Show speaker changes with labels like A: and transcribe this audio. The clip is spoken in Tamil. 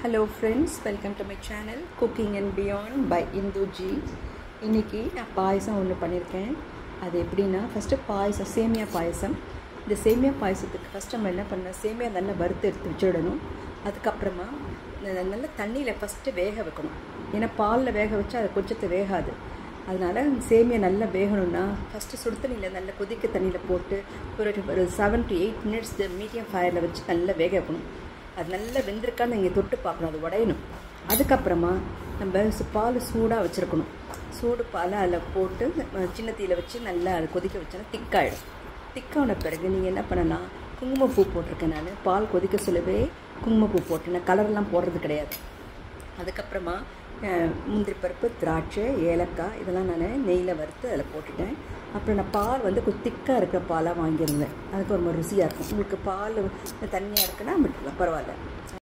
A: Hello friends, welcome to my channel Cooking and Beyond by Indu G. இன்னைக்கு நான் பாயசம் ஒன்று பண்ணியிருக்கேன். அது எப்படின்னா ஃபஸ்ட்டு பாயசம் சேமியா பாயசம். இந்த சேமியா பாயசத்துக்கு ஃபஸ்ட் நம்ம என்ன பண்ண சேமியா நல்லா வறுத்து எடுத்து வச்சுடணும். அதுக்கப்புறமா நல்லா தண்ணியில் ஃபஸ்ட்டு வேக வைக்கணும். ஏன்னா பாலில் வேக வச்சா அது கொஞ்சத்தை வேகாது. அதனால் சேமியா நல்லா வேகணும்னா ஃபஸ்ட்டு சுடு தண்ணியில் நல்லா கொதிக்க தண்ணியில் போட்டு ஒரு 7 to 8 minutes மீடியம் ஃபயரில் வச்சு நல்லா வேக வைக்கணும். அது நல்லா வெந்திருக்கான்னு நீங்கள் தொட்டு பார்க்கணும், அது உடையணும். அதுக்கப்புறமா நம்ம பால் சூடாக வச்சுருக்கணும். சூடு பாலை அதில் போட்டு சின்ன தீயில் வச்சு நல்லா அதை கொதிக்க வச்சோன்னா திக்காயிடும். திக்கான பிறகு நீங்கள் என்ன பண்ணலாம், குங்குமப்பூ போட்டிருக்கேன். நான் பால் கொதிக்க சொல்லவே குங்குமப்பூ போட்டேன். நான் கலர்லாம் போடுறது கிடையாது. அதுக்கப்புறமா முந்திரி பருப்பு, திராட்சை, ஏலக்காய் இதெல்லாம் நான் நெய்யில் வறுத்து அதில் போட்டுட்டேன். அப்புறம் நான் பால் வந்து கொஞ்சம் திக்காக இருக்கிற பாலாக வாங்கியிருந்தேன். அதுக்கு ஒரு ருசியாக இருக்கும். உங்களுக்கு பால் தண்ணியாக இருக்குன்னா விட்டுக்கலாம், பரவாயில்ல.